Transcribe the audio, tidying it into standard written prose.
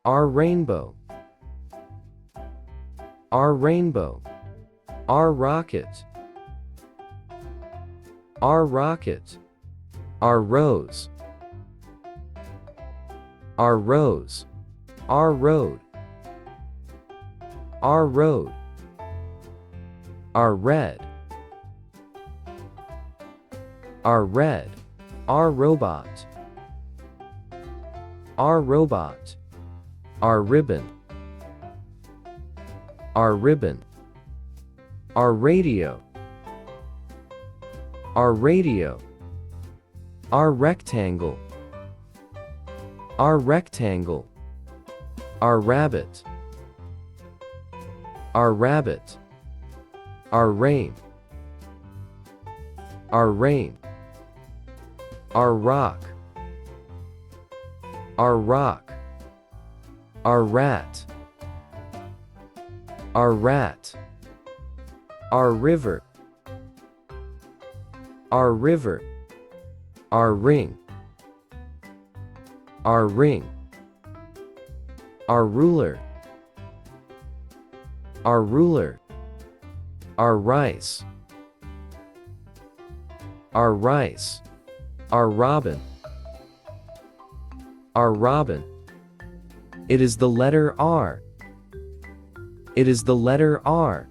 Our rainbow. Our rainbow. Our rocket. Our rocket. Our rose. Our rose. Our road. Our road. Our red. Our red. Our robot. Our robot. Our ribbon. Our ribbon. Our radio. Our radio. Our rectangle. Our rectangle. Our rabbit. Our rabbit. Our rain. Our rain. Our rock. Our rock. Our rat. Our rat. Our river. Our river. Our ring. Our ring. Our ruler. Our ruler. Our rice. Our rice. Our robin. Our robin. It is the letter R. It is the letter R.